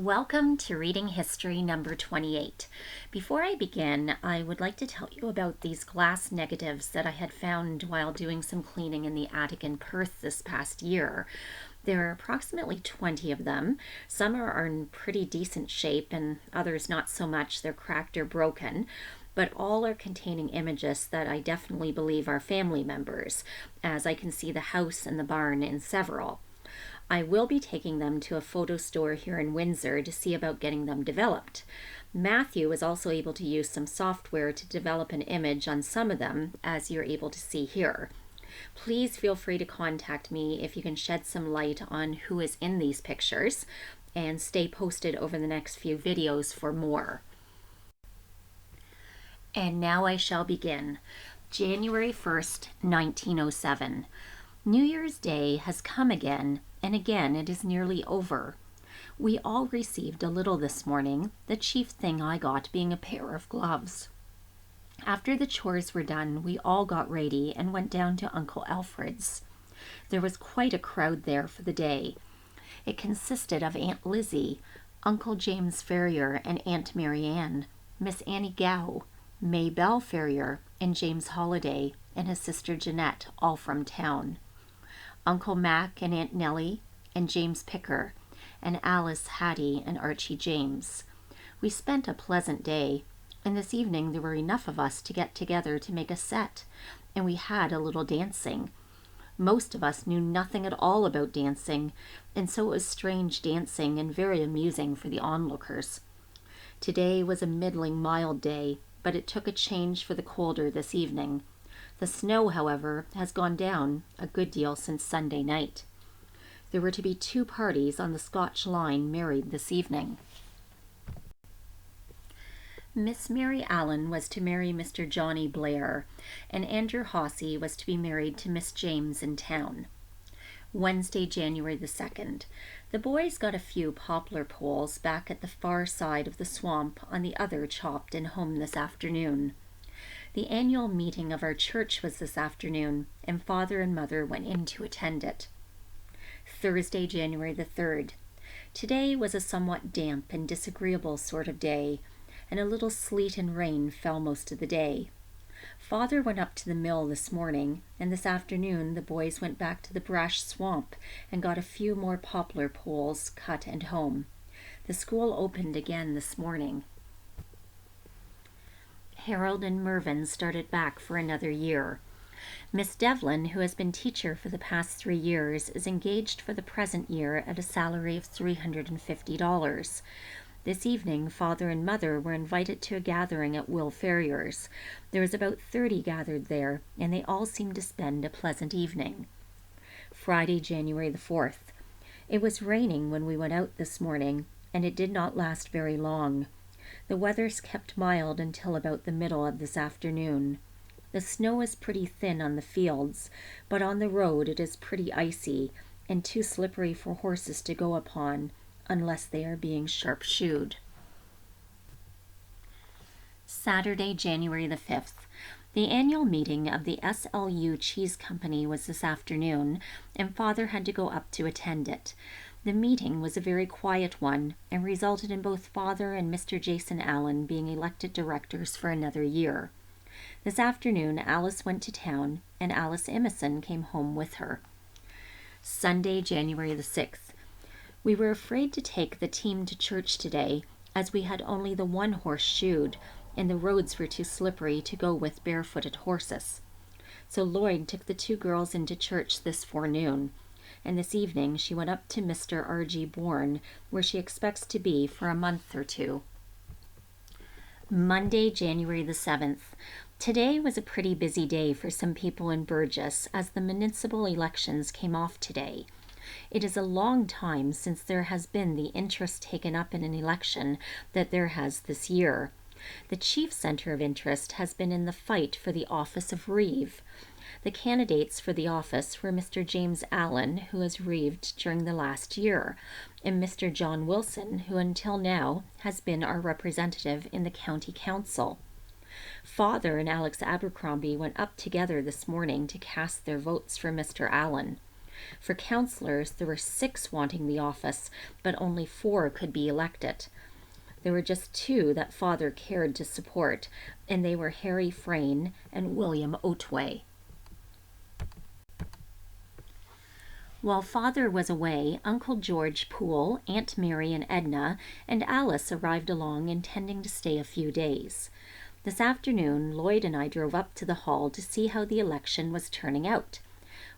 Welcome to Reading History number 28. Before I begin, I would like to tell you about these glass negatives that I had found while doing some cleaning in the attic in Perth this past year. There are approximately 20 of them. Some are in pretty decent shape and others not so much. They're cracked or broken. But all are containing images that I definitely believe are family members, as I can see the house and the barn in several. I will be taking them to a photo store here in Windsor to see about getting them developed. Matthew was also able to use some software to develop an image on some of them, as you're able to see here. Please feel free to contact me if you can shed some light on who is in these pictures, and stay posted over the next few videos for more. And now I shall begin. January 1st, 1907. New Year's Day has come again, and again it is nearly over. We all received a little this morning, the chief thing I got being a pair of gloves. After the chores were done, we all got ready and went down to Uncle Alfred's. There was quite a crowd there for the day. It consisted of Aunt Lizzie, Uncle James Ferrier and Aunt Mary Ann, Miss Annie Gow, May Bell Ferrier, and James Holliday and his sister Jeanette, all from town. Uncle Mac and Aunt Nellie, and James Picker, and Alice, Hattie, and Archie James. We spent a pleasant day, and this evening there were enough of us to get together to make a set, and we had a little dancing. Most of us knew nothing at all about dancing, and so it was strange dancing and very amusing for the onlookers. Today was a middling mild day, but it took a change for the colder this evening. The snow, however, has gone down a good deal since Sunday night. There were to be 2 parties on the Scotch line married this evening. Miss Mary Allen was to marry Mr. Johnny Blair, and Andrew Hossey was to be married to Miss James in town. Wednesday, January the 2nd. The boys got a few poplar poles back at the far side of the swamp on the other chopped and home this afternoon. The annual meeting of our church was this afternoon, and Father and Mother went in to attend it. Thursday, January the 3rd. Today was a somewhat damp and disagreeable sort of day, and a little sleet and rain fell most of the day. Father went up to the mill this morning, and this afternoon the boys went back to the Brash Swamp and got a few more poplar poles cut and home. The school opened again this morning. Harold and Mervyn started back for another year. Miss Devlin, who has been teacher for the past 3 years, is engaged for the present year at a salary of $350. This evening, Father and Mother were invited to a gathering at Will Ferrier's. There was about 30 gathered there, and they all seemed to spend a pleasant evening. Friday, January the 4th. It was raining when we went out this morning, and it did not last very long. The weather's kept mild until about the middle of this afternoon. The snow is pretty thin on the fields, but on the road it is pretty icy and too slippery for horses to go upon, unless they are being sharp-shoed. Saturday, January the 5th. The annual meeting of the SLU Cheese Company was this afternoon, and Father had to go up to attend it. The meeting was a very quiet one, and resulted in both Father and Mr. Jason Allen being elected directors for another year. This afternoon Alice went to town, and Alice Emerson came home with her. Sunday, January the 6th. We were afraid to take the team to church today, as we had only the one horse shoed, and the roads were too slippery to go with barefooted horses. So Lloyd took the 2 girls into church this forenoon, and this evening she went up to Mr. R.G. Bourne, where she expects to be for a month or 2. Monday, January the 7th. Today was a pretty busy day for some people in Burgess, as the municipal elections came off today. It is a long time since there has been the interest taken up in an election that there has this year. The chief center of interest has been in the fight for the office of Reeve. The candidates for the office were Mr. James Allen, who has reeved during the last year, and Mr. John Wilson, who until now has been our representative in the county council. Father and Alex Abercrombie went up together this morning to cast their votes for Mr. Allen. For councillors, there were 6 wanting the office, but only 4 could be elected. There were just 2 that Father cared to support, and they were Harry Frayne and William Otway. While Father was away, Uncle George Poole, Aunt Mary and Edna, and Alice arrived along, intending to stay a few days. This afternoon, Lloyd and I drove up to the hall to see how the election was turning out.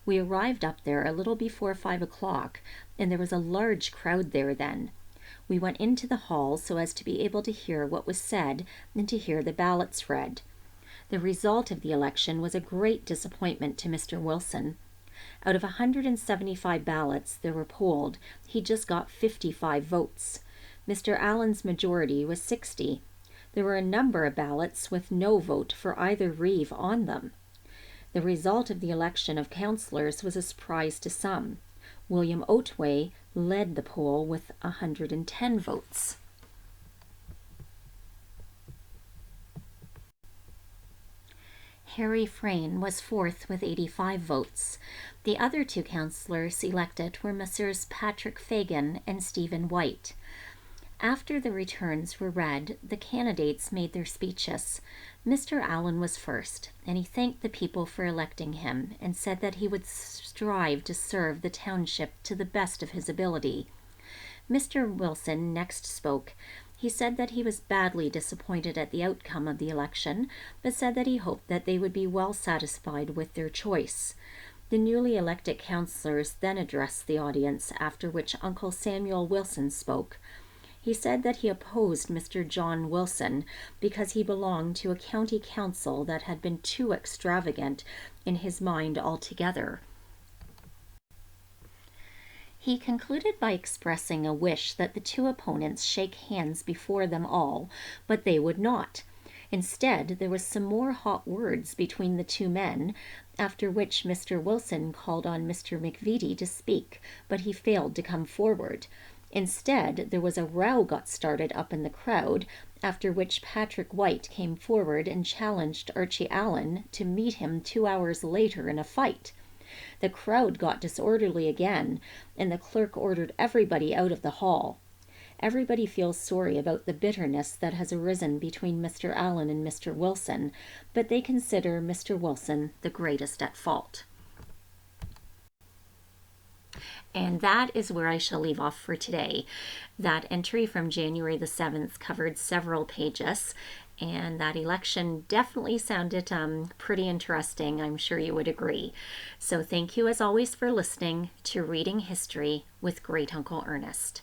We arrived up there a little before 5 o'clock, and there was a large crowd there then. We went into the hall so as to be able to hear what was said and to hear the ballots read. The result of the election was a great disappointment to Mr. Wilson. Out of 175 ballots that were polled, he just got 55 votes. Mr. Allen's majority was 60. There were a number of ballots with no vote for either Reeve on them. The result of the election of councillors was a surprise to some. William Otway led the poll with 110 votes. Harry Frayne was 4th with 85 votes. The other 2 councillors elected were Messrs. Patrick Fagan and Stephen White. After the returns were read, the candidates made their speeches. Mr. Allen was first, and he thanked the people for electing him and said that he would strive to serve the township to the best of his ability. Mr. Wilson next spoke. He said that he was badly disappointed at the outcome of the election, but said that he hoped that they would be well satisfied with their choice. The newly elected councillors then addressed the audience, after which Uncle Samuel Wilson spoke. He said that he opposed Mr. John Wilson because he belonged to a county council that had been too extravagant in his mind altogether. He concluded by expressing a wish that the 2 opponents shake hands before them all, but they would not. Instead, there was some more hot words between the 2 men, after which Mr. Wilson called on Mr. McVitie to speak, but he failed to come forward. Instead, there was a row got started up in the crowd, after which Patrick White came forward and challenged Archie Allen to meet him 2 hours later in a fight. The crowd got disorderly again, and the clerk ordered everybody out of the hall. Everybody feels sorry about the bitterness that has arisen between Mr. Allen and Mr. Wilson, but they consider Mr. Wilson the greatest at fault. And that is where I shall leave off for today. That entry from January the 7th covered several pages, and that election definitely sounded pretty interesting. I'm sure you would agree. So thank you as always for listening to Reading History with Great Uncle Ernest.